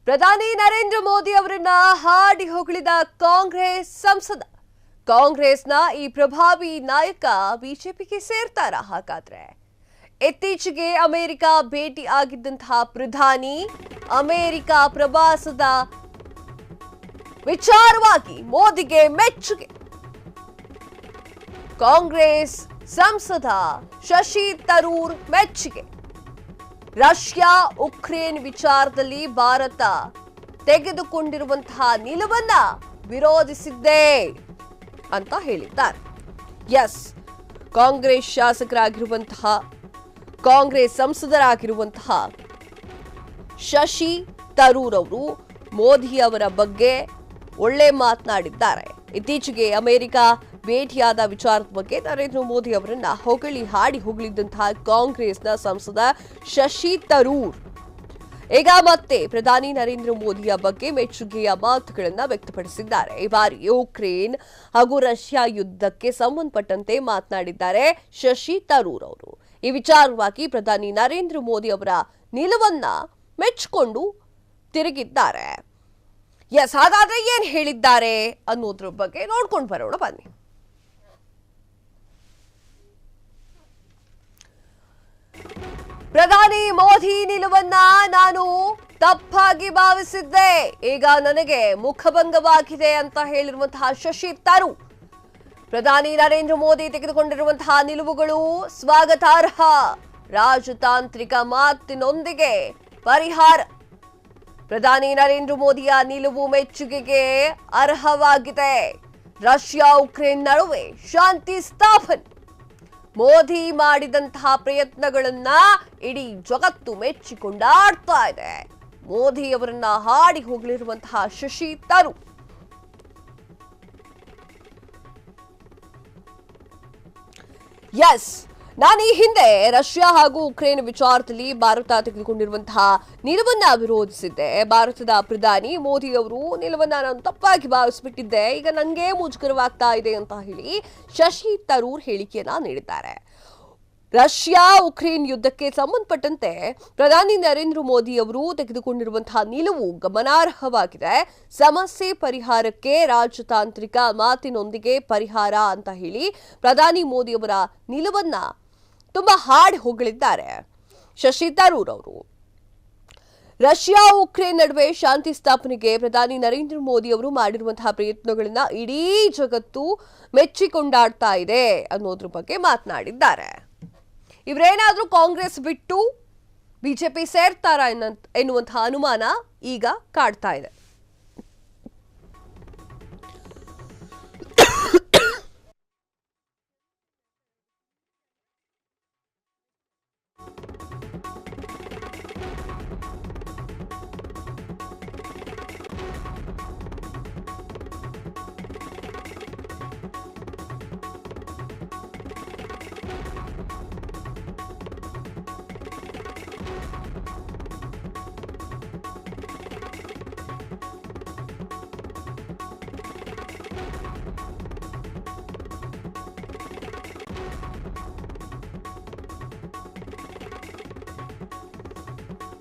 ಪ್ರಧಾನಿ ನರೇಂದ್ರ ಮೋದಿ ಅವರನ್ನ ಹಾಡಿ ಹೊಗಳಿದ ಕಾಂಗ್ರೆಸ್ ಸಂಸದ. ಕಾಂಗ್ರೆಸ್ನ ಈ ಪ್ರಭಾವಿ ನಾಯಕ ಬಿಜೆಪಿಗೆ ಸೇರ್ತಾರಾ? ಹಾಗಾದ್ರೆ ಇತ್ತೀಚೆಗೆ ಅಮೆರಿಕ ಭೇಟಿ ಆಗಿದ್ದಂತಹ ಪ್ರಧಾನಿ ಅಮೆರಿಕ ಪ್ರವಾಸದ ವಿಚಾರವಾಗಿ ಮೋದಿಗೆ ಮೆಚ್ಚುಗೆ. ಕಾಂಗ್ರೆಸ್ ಸಂಸದ ಶಶಿ ತರೂರ್ ಮೆಚ್ಚುಗೆ. ರಷ್ಯಾ ಉಕ್ರೇನ್ ವಿಚಾರದಲ್ಲಿ ಭಾರತ ತೆಗೆದುಕೊಂಡಿರುವಂತಹ ನಿಲುವನ್ನ ವಿರೋಧಿಸಿದ್ದೆ ಅಂತ ಹೇಳಿದ್ದಾರೆ. ಎಸ್, ಕಾಂಗ್ರೆಸ್ ಶಾಸಕರಾಗಿರುವಂತಹ ಕಾಂಗ್ರೆಸ್ ಸಂಸದರಾಗಿರುವಂತಹ ಶಶಿ ತರೂರ್ ಅವರು ಮೋದಿ ಅವರ ಬಗ್ಗೆ ಒಳ್ಳೆ ಮಾತನಾಡಿದ್ದಾರೆ. ಇತ್ತೀಚೆಗೆ ಅಮೆರಿಕ ಭೇಟಿಯಾದ ವಿಚಾರದ ಬಗ್ಗೆ ನರೇಂದ್ರ ಮೋದಿ ಅವರನ್ನ ಹೊಗಳಿ ಹಾಡಿ ಹೊಗಳಿದ್ದಂತಹ ಕಾಂಗ್ರೆಸ್ನ ಸಂಸದ ಶಶಿ ತರೂರ್ ಈಗ ಮತ್ತೆ ಪ್ರಧಾನಿ ನರೇಂದ್ರ ಮೋದಿಯ ಬಗ್ಗೆ ಮೆಚ್ಚುಗೆಯ ಮಾತುಗಳನ್ನ ವ್ಯಕ್ತಪಡಿಸಿದ್ದಾರೆ. ಈ ಬಾರಿ ಉಕ್ರೇನ್ ಹಾಗೂ ರಷ್ಯಾ ಯುದ್ಧಕ್ಕೆ ಸಂಬಂಧಪಟ್ಟಂತೆ ಮಾತನಾಡಿದ್ದಾರೆ ಶಶಿ ತರೂರ್ ಅವರು. ಈ ವಿಚಾರವಾಗಿ ಪ್ರಧಾನಿ ನರೇಂದ್ರ ಮೋದಿ ಅವರ ನಿಲುವನ್ನ ಮೆಚ್ಚಿಕೊಂಡು ತಿರುಗಿದ್ದಾರೆ. ಎಸ್, ಹಾಗಾದ್ರೆ ಏನ್ ಹೇಳಿದ್ದಾರೆ ಅನ್ನೋದ್ರ ಬಗ್ಗೆ ನೋಡ್ಕೊಂಡು ಬರೋಣ ಬನ್ನಿ. ಪ್ರಧಾನಿ ಮೋದಿ ನಿಲುವನ್ನ ನಾನು ತಪ್ಪಾಗಿ ಭಾವಿಸಿದ್ದೆ, ಈಗ ನನಗೆ ಮುಖಭಂಗವಾಗಿದೆ ಅಂತ ಹೇಳಿರುವಂತಹ ಶಶಿ ತರೂರ್. ಪ್ರಧಾನಿ ನರೇಂದ್ರ ಮೋದಿ ತೆಗೆದುಕೊಂಡಿರುವಂತಹ ನಿಲುವುಗಳು ಸ್ವಾಗತಾರ್ಹ, ರಾಜತಾಂತ್ರಿಕ ಮಾತಿನೊಂದಿಗೆ ಪರಿಹಾರ. ಪ್ರಧಾನಿ ನರೇಂದ್ರ ಮೋದಿಯ ನಿಲುವು ಮೆಚ್ಚುಗೆಗೆ ಅರ್ಹವಾಗಿದೆ. ರಷ್ಯಾ ಉಕ್ರೇನ್ ನಡುವೆ ಶಾಂತಿ ಸ್ಥಾಪನೆ. ಮೋದಿ ಮಾಡಿದಂತಹ ಪ್ರಯತ್ನಗಳನ್ನ ಇಡೀ ಜಗತ್ತು ಮೆಚ್ಚಿಕೊಂಡಾಡ್ತಾ ಇದೆ. ಮೋದಿ ಅವರನ್ನ ಹಾಡಿ ಹೋಗಲಿರುವಂತಹ ಶಶಿ ತರೂರ್. ಎಸ್, ನಾನು ಈ ಹಿಂದೆ ರಷ್ಯಾ ಹಾಗೂ ಉಕ್ರೇನ್ ವಿಚಾರದಲ್ಲಿ ಭಾರತ ತೆಗೆದುಕೊಂಡಿರುವಂತಹ ನಿಲುವನ್ನ ವಿರೋಧಿಸಿದ್ದೆ. ಭಾರತದ ಪ್ರಧಾನಿ ಮೋದಿ ಅವರು ನಿಲುವನ್ನ ನಾನು ತಪ್ಪಾಗಿ ಭಾವಿಸ್ಬಿಟ್ಟಿದ್ದೆ, ಈಗ ನನಗೆ ಮುಜುಗರವಾಗ್ತಾ ಇದೆ ಅಂತ ಹೇಳಿ ಶಶಿ ತರೂರ್ ಹೇಳಿಕೆಯನ್ನ ನೀಡಿದ್ದಾರೆ. ರಷ್ಯಾ ಉಕ್ರೇನ್ ಯುದ್ಧಕ್ಕೆ ಸಂಬಂಧಪಟ್ಟಂತೆ ಪ್ರಧಾನಿ ನರೇಂದ್ರ ಮೋದಿ ಅವರು ತೆಗೆದುಕೊಂಡಿರುವಂತಹ ನಿಲುವು ಗಮನಾರ್ಹವಾಗಿದೆ. ಸಮಸ್ಯೆ ಪರಿಹಾರಕ್ಕೆ ರಾಜತಾಂತ್ರಿಕ ಮಾತಿನೊಂದಿಗೆ ಪರಿಹಾರ ಅಂತ ಹೇಳಿ ಪ್ರಧಾನಿ ಮೋದಿ ಅವರ ನಿಲುವನ್ನ ತುಂಬಾ ಹಾಡಿ ಹೊಗಳಿದ್ದಾರೆ ಶಶಿ ತರೂರ್ ಅವರು. ರಷ್ಯಾ ಉಕ್ರೇನ್ ನಡುವೆ ಶಾಂತಿ ಸ್ಥಾಪನೆಗೆ ಪ್ರಧಾನಿ ನರೇಂದ್ರ ಮೋದಿ ಅವರು ಮಾಡಿರುವಂತಹ ಪ್ರಯತ್ನಗಳನ್ನ ಇಡೀ ಜಗತ್ತು ಮೆಚ್ಚಿಕೊಂಡಾಡ್ತಾ ಇದೆ ಅನ್ನೋದ್ರ ಬಗ್ಗೆ ಮಾತನಾಡಿದ್ದಾರೆ. ಇವರೇನಾದ್ರೂ ಕಾಂಗ್ರೆಸ್ ಬಿಟ್ಟು ಬಿಜೆಪಿ ಸೇರ್ತಾರಾ ಎನ್ನುವಂತಹ ಅನುಮಾನ ಈಗ ಕಾಡ್ತಾ ಇದೆ.